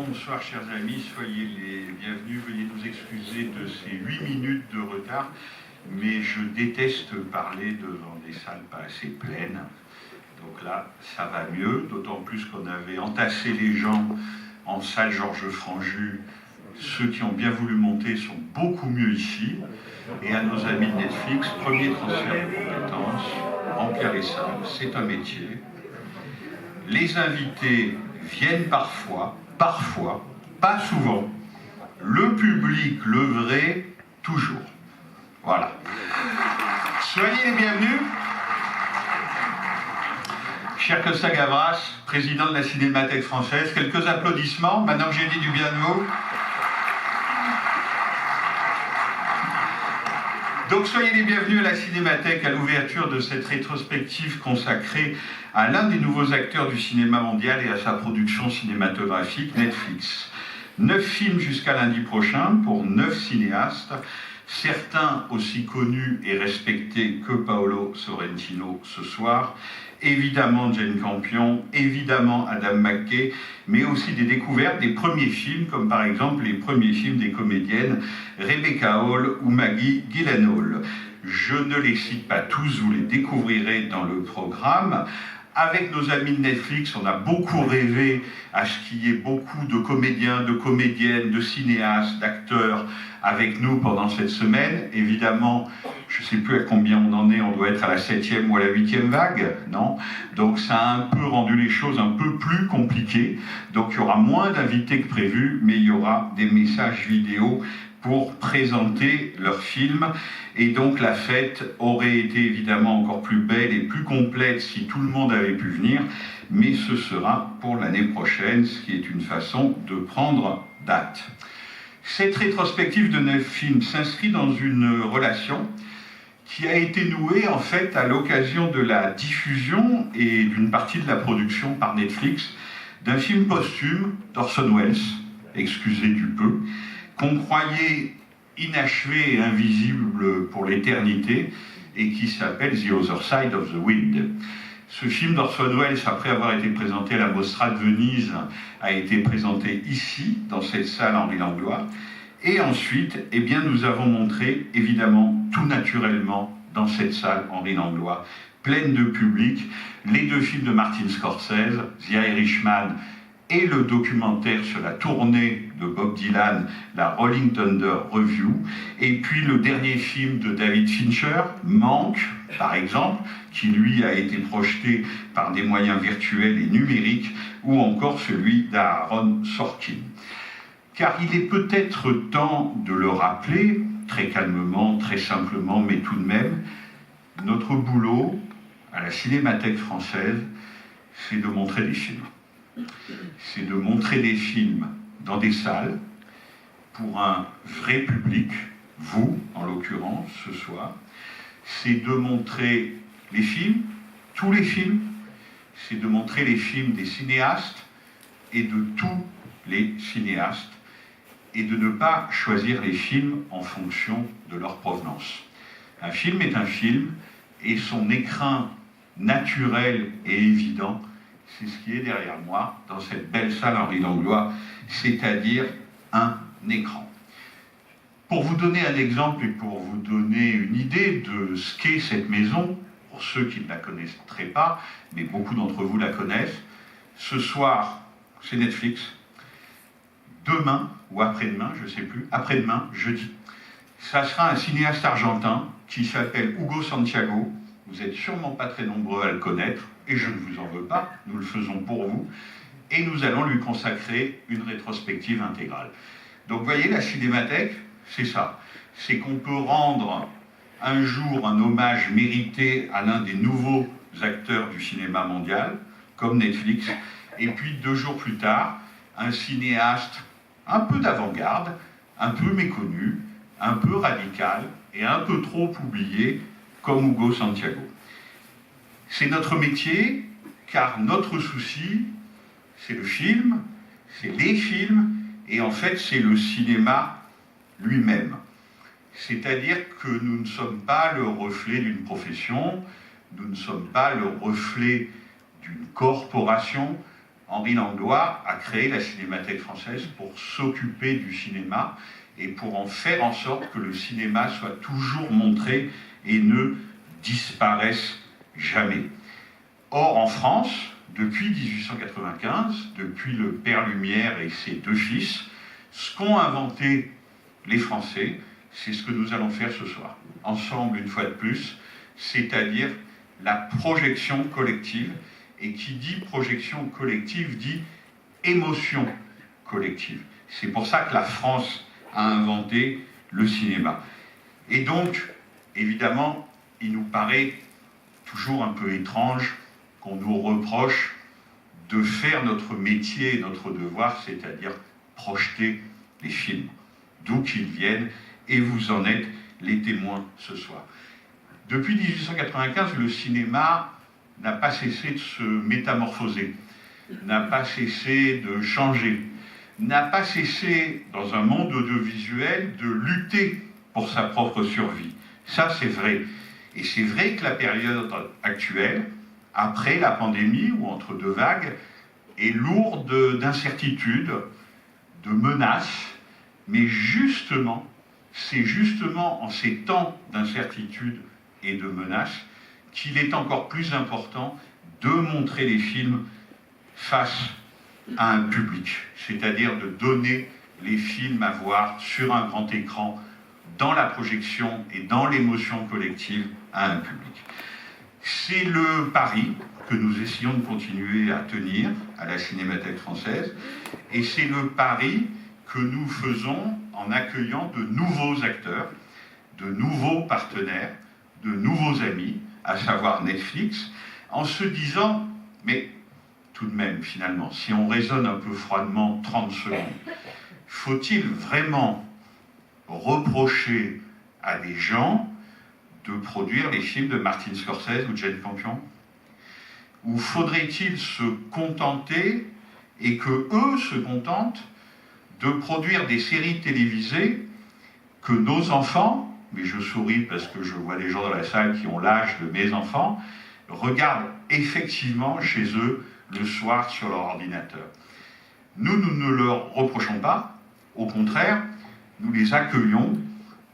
Bonsoir chers amis, soyez les bienvenus, veuillez nous excuser de ces 8 minutes de retard, mais je déteste parler devant des salles pas assez pleines. Donc là, ça va mieux, d'autant plus qu'on avait entassé les gens en salle Georges Franju. Ceux qui ont bien voulu monter sont beaucoup mieux ici. Et à nos amis de Netflix, premier transfert de compétences, remplir les salles, c'est un métier. Les invités viennent parfois, pas souvent. Le public, le vrai, toujours. Voilà. Soyez les bienvenus. Cher Costa Gavras, président de la Cinémathèque française, quelques applaudissements, maintenant que j'ai dit du bien de vous. Donc soyez les bienvenus à la Cinémathèque, à l'ouverture de cette rétrospective consacrée à l'un des nouveaux acteurs du cinéma mondial et à sa production cinématographique, Netflix. 9 films jusqu'à lundi prochain pour 9 cinéastes, certains aussi connus et respectés que Paolo Sorrentino ce soir, évidemment Jane Campion, évidemment Adam McKay, mais aussi des découvertes des premiers films, comme par exemple les premiers films des comédiennes Rebecca Hall ou Maggie Gyllenhaal. Je ne les cite pas tous, vous les découvrirez dans le programme. Avec nos amis de Netflix, on a beaucoup rêvé à ce qu'il y ait beaucoup de comédiens, de comédiennes, de cinéastes, d'acteurs avec nous pendant cette semaine. Évidemment, je ne sais plus à combien on en est, on doit être à la 7e ou à la 8e vague, non? Donc ça a un peu rendu les choses un peu plus compliquées. Donc il y aura moins d'invités que prévu, mais il y aura des messages vidéo pour présenter leurs films. Et donc la fête aurait été évidemment encore plus belle et plus complète si tout le monde avait pu venir, mais ce sera pour l'année prochaine, ce qui est une façon de prendre date. Cette rétrospective de 9 films s'inscrit dans une relation qui a été nouée en fait à l'occasion de la diffusion et d'une partie de la production par Netflix d'un film posthume d'Orson Welles, excusez du peu, qu'on croyait inachevé et invisible pour l'éternité et qui s'appelle The Other Side of the Wind. Ce film d'Orson Welles, après avoir été présenté à la Mostra de Venise, a été présenté ici, dans cette salle Henri Langlois. Et ensuite, eh bien, nous avons montré, évidemment, tout naturellement, dans cette salle Henri Langlois, pleine de public, les 2 films de Martin Scorsese, The Irishman, et le documentaire sur la tournée de Bob Dylan, la Rolling Thunder Review, et puis le dernier film de David Fincher, Manque, par exemple, qui lui a été projeté par des moyens virtuels et numériques, ou encore celui d'Aaron Sorkin. Car il est peut-être temps de le rappeler, très calmement, très simplement, mais tout de même, notre boulot à la Cinémathèque française, c'est de montrer des films. C'est de montrer des films dans des salles pour un vrai public, vous en l'occurrence ce soir. C'est de montrer les films, tous les films. C'est de montrer les films des cinéastes et de tous les cinéastes et de ne pas choisir les films en fonction de leur provenance. Un film est un film et son écrin naturel et évident, c'est ce qui est derrière moi, dans cette belle salle Henri Langlois, c'est-à-dire un écran. Pour vous donner un exemple et pour vous donner une idée de ce qu'est cette maison, pour ceux qui ne la connaîtraient pas, mais beaucoup d'entre vous la connaissent, ce soir, c'est Netflix. Demain, ou après-demain, je ne sais plus, après-demain, jeudi, ça sera un cinéaste argentin qui s'appelle Hugo Santiago. Vous n'êtes sûrement pas très nombreux à le connaître, et je ne vous en veux pas, nous le faisons pour vous, et nous allons lui consacrer une rétrospective intégrale. Donc vous voyez, la Cinémathèque, c'est ça. C'est qu'on peut rendre un jour un hommage mérité à l'un des nouveaux acteurs du cinéma mondial, comme Netflix, et puis 2 jours plus tard, un cinéaste un peu d'avant-garde, un peu méconnu, un peu radical, et un peu trop oublié, comme Hugo Santiago. C'est notre métier, car notre souci, c'est le film, c'est les films, et en fait, c'est le cinéma lui-même. C'est-à-dire que nous ne sommes pas le reflet d'une profession, nous ne sommes pas le reflet d'une corporation. Henri Langlois a créé la Cinémathèque française pour s'occuper du cinéma et pour en faire en sorte que le cinéma soit toujours montré et ne disparaisse jamais. Or, en France, depuis 1895, depuis le Père Lumière et ses deux fils, ce qu'ont inventé les Français, c'est ce que nous allons faire ce soir, ensemble une fois de plus, c'est-à-dire la projection collective. Et qui dit projection collective dit émotion collective. C'est pour ça que la France a inventé le cinéma. Et donc, évidemment, il nous paraît toujours un peu étrange qu'on nous reproche de faire notre métier et notre devoir, c'est-à-dire projeter les films, d'où qu'ils viennent, et vous en êtes les témoins ce soir. Depuis 1895, le cinéma n'a pas cessé de se métamorphoser, n'a pas cessé de changer, n'a pas cessé, dans un monde audiovisuel, de lutter pour sa propre survie. Ça, c'est vrai. Et c'est vrai que la période actuelle, après la pandémie ou entre deux vagues, est lourde d'incertitudes, de menaces, mais justement, c'est justement en ces temps d'incertitude et de menaces qu'il est encore plus important de montrer les films face à un public, c'est-à-dire de donner les films à voir sur un grand écran, dans la projection et dans l'émotion collective à un public. C'est le pari que nous essayons de continuer à tenir à la Cinémathèque française, et c'est le pari que nous faisons en accueillant de nouveaux acteurs, de nouveaux partenaires, de nouveaux amis, à savoir Netflix, en se disant, mais tout de même, finalement, si on raisonne un peu froidement 30 secondes, faut-il vraiment reprocher à des gens de produire les films de Martin Scorsese ou Jane Campion? Ou faudrait-il se contenter, et que eux se contentent, de produire des séries télévisées que nos enfants, mais je souris parce que je vois des gens dans la salle qui ont l'âge de mes enfants, regardent effectivement chez eux le soir sur leur ordinateur. Nous ne leur reprochons pas, au contraire, nous les accueillons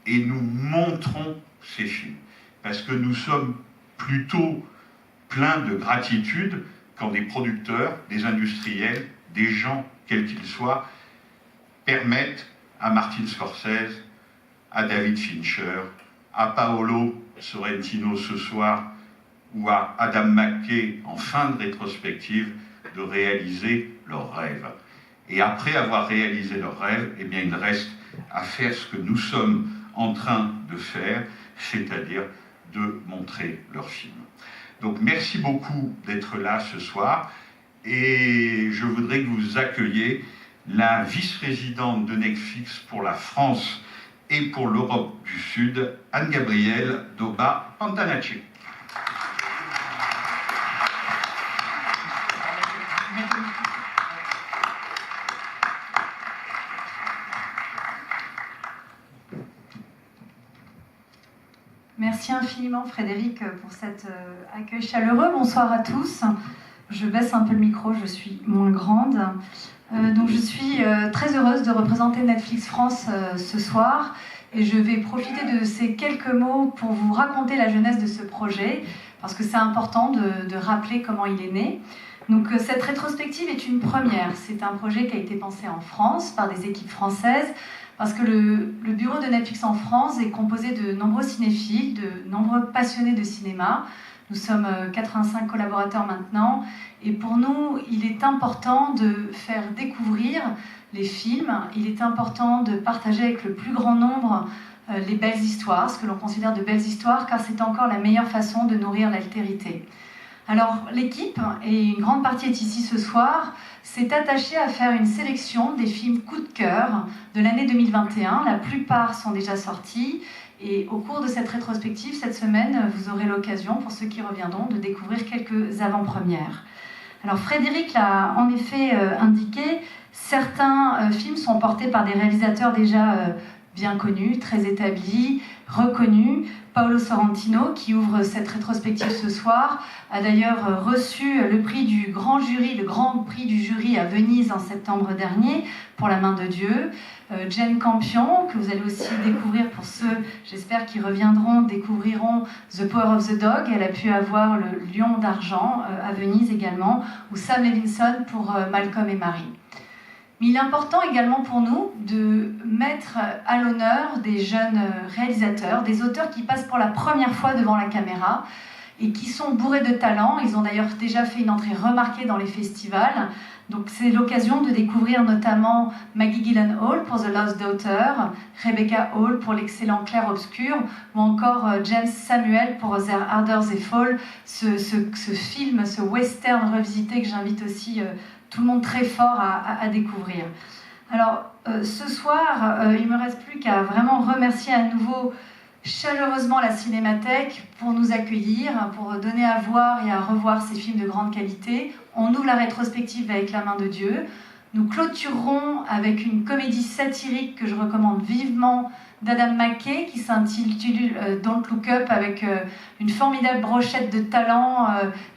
et nous montrons ces films. Parce que nous sommes plutôt pleins de gratitude quand des producteurs, des industriels, des gens, quels qu'ils soient, permettent à Martin Scorsese, à David Fincher, à Paolo Sorrentino ce soir, ou à Adam McKay en fin de rétrospective, de réaliser leurs rêves. Et après avoir réalisé leurs rêves, eh bien, il reste à faire ce que nous sommes en train de faire, c'est-à-dire de montrer leurs films. Donc merci beaucoup d'être là ce soir, et je voudrais que vous accueilliez la vice-présidente de Netflix pour la France et pour l'Europe du Sud, Anne-Gabrielle Doba-Pantanacci. Merci infiniment Frédéric pour cet accueil chaleureux. Bonsoir à tous. Je baisse un peu le micro, je suis moins grande. Donc je suis très heureuse de représenter Netflix France ce soir, et je vais profiter de ces quelques mots pour vous raconter la jeunesse de ce projet, parce que c'est important de rappeler comment il est né. Donc cette rétrospective est une première. C'est un projet qui a été pensé en France par des équipes françaises, parce que le bureau de Netflix en France est composé de nombreux cinéphiles, de nombreux passionnés de cinéma. Nous sommes 85 collaborateurs maintenant, et pour nous, il est important de faire découvrir les films, il est important de partager avec le plus grand nombre les belles histoires, ce que l'on considère de belles histoires, car c'est encore la meilleure façon de nourrir l'altérité. Alors l'équipe, et une grande partie est ici ce soir, s'est attachée à faire une sélection des films coup de cœur de l'année 2021. La plupart sont déjà sortis, et au cours de cette rétrospective, cette semaine, vous aurez l'occasion, pour ceux qui reviendront, de découvrir quelques avant-premières. Alors Frédéric l'a en effet indiqué, certains films sont portés par des réalisateurs déjà bien connu, très établi, reconnu. Paolo Sorrentino, qui ouvre cette rétrospective ce soir, a d'ailleurs reçu le prix du grand jury, le grand prix du jury à Venise en septembre dernier pour La main de Dieu. Jane Campion, que vous allez aussi découvrir pour ceux, j'espère, qui reviendront, découvriront The Power of the Dog. Elle a pu avoir le Lion d'argent à Venise également, ou Sam Levinson pour Malcolm et Marie. Mais il est important également pour nous de mettre à l'honneur des jeunes réalisateurs, des auteurs qui passent pour la première fois devant la caméra et qui sont bourrés de talent. Ils ont d'ailleurs déjà fait une entrée remarquée dans les festivals. Donc c'est l'occasion de découvrir notamment Maggie Gyllenhaal pour The Lost Daughter, Rebecca Hall pour l'excellent Clair Obscur, ou encore James Samuel pour The Harder They Fall, ce film, ce western revisité que j'invite aussi tout le monde très fort à découvrir. Alors ce soir, il ne me reste plus qu'à vraiment remercier à nouveau chaleureusement la Cinémathèque pour nous accueillir, pour donner à voir et à revoir ces films de grande qualité. On ouvre la rétrospective avec La main de Dieu. Nous clôturerons avec une comédie satirique que je recommande vivement d'Adam McKay qui s'intitule Don't Look Up, avec une formidable brochette de talents,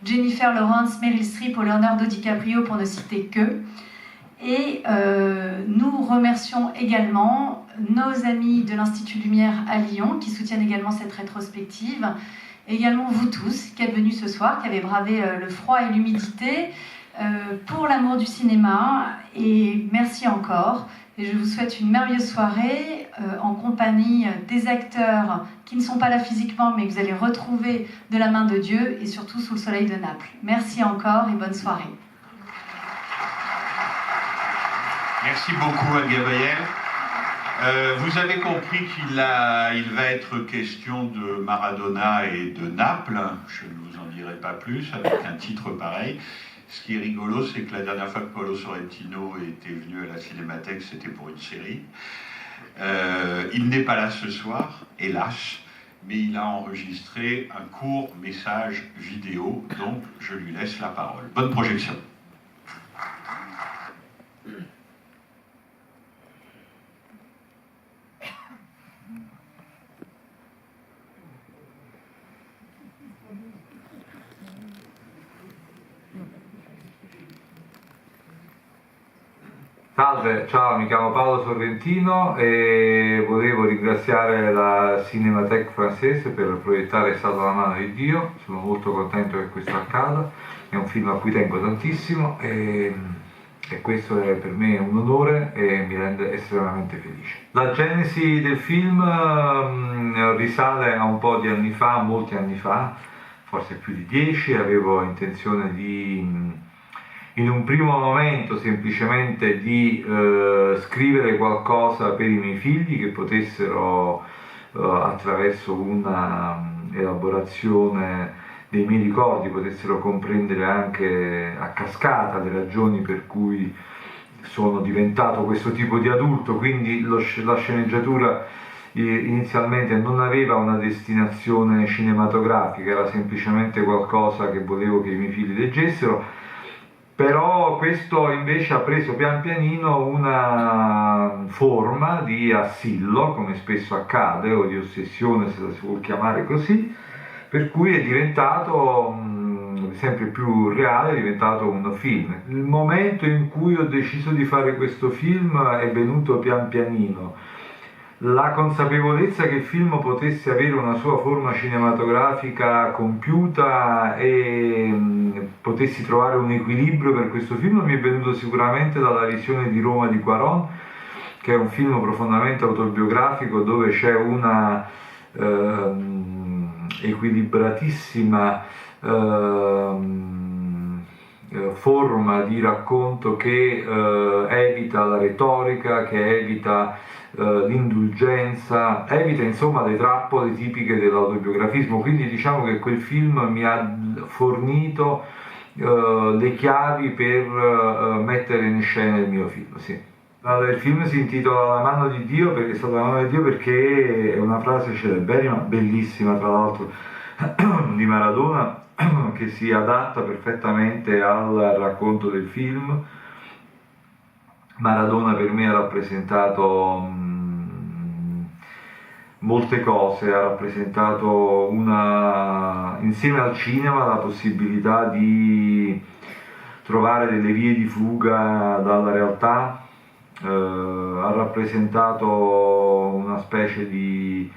Jennifer Lawrence, Meryl Streep ou Leonardo DiCaprio pour ne citer que. Et nous remercions également nos amis de l'Institut Lumière à Lyon qui soutiennent également cette rétrospective. Et également vous tous qui êtes venus ce soir, qui avez bravé le froid et l'humidité pour l'amour du cinéma. Et merci encore. Et je vous souhaite une merveilleuse soirée en compagnie des acteurs qui ne sont pas là physiquement, mais que vous allez retrouver de La main de Dieu et surtout sous le soleil de Naples. Merci encore et bonne soirée. Merci beaucoup, Anne Gabriel. Vous avez compris qu'il va être question de Maradona et de Naples. Je ne vous en dirai pas plus avec un titre pareil. Ce qui est rigolo, c'est que la dernière fois que Paolo Sorrentino était venu à la Cinémathèque, c'était pour une série. Il n'est pas là ce soir, hélas, mais il a enregistré un court message vidéo, donc je lui laisse la parole. Bonne projection. Salve, ciao, mi chiamo Paolo Sorrentino e volevo ringraziare la Cinémathèque francese per proiettare Stato la mano di Dio. Sono molto contento che questo accada, è un film a cui tengo tantissimo e questo è per me un onore e mi rende estremamente felice. La genesi del film risale a un po' di anni fa, molti anni fa, forse più di 10, avevo intenzione di in un primo momento semplicemente di scrivere qualcosa per i miei figli che potessero attraverso una elaborazione dei miei ricordi potessero comprendere anche a cascata le ragioni per cui sono diventato questo tipo di adulto, quindi la sceneggiatura inizialmente non aveva una destinazione cinematografica, era semplicemente qualcosa che volevo che i miei figli leggessero. Però questo invece ha preso pian pianino una forma di assillo, come spesso accade, o di ossessione se la si vuol chiamare così, per cui è diventato sempre più reale, è diventato un film. Il momento in cui ho deciso di fare questo film è venuto pian pianino. La consapevolezza che il film potesse avere una sua forma cinematografica compiuta e potessi trovare un equilibrio per questo film mi è venuto sicuramente dalla visione di Roma di Cuarón, che è un film profondamente autobiografico dove c'è una equilibratissima forma di racconto che evita la retorica, che evita l'indulgenza, evita insomma le trappole tipiche dell'autobiografismo, quindi diciamo che quel film mi ha fornito le chiavi per mettere in scena il mio film, sì. Il film si intitola La mano di Dio perché è stata la mano di Dio perché è una frase celeberrima, bellissima tra l'altro, di Maradona, che si adatta perfettamente al racconto del film. Maradona per me ha rappresentato molte cose, ha rappresentato insieme al cinema la possibilità di trovare delle vie di fuga dalla realtà, ha rappresentato una specie di...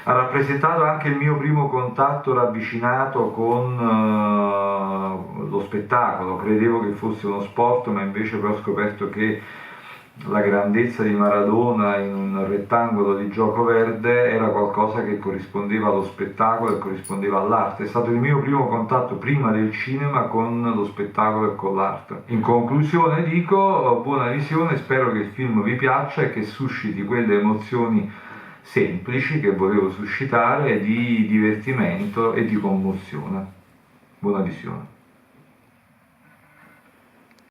ha rappresentato anche il mio primo contatto ravvicinato con lo spettacolo. Credevo che fosse uno sport, ma invece poi ho scoperto che la grandezza di Maradona in un rettangolo di gioco verde era qualcosa che corrispondeva allo spettacolo e corrispondeva all'arte. È stato il mio primo contatto prima del cinema con lo spettacolo e con l'arte. In conclusione dico buona visione, spero che il film vi piaccia e che susciti quelle emozioni semplici che volevo suscitare di divertimento e di commozione. Buona visione.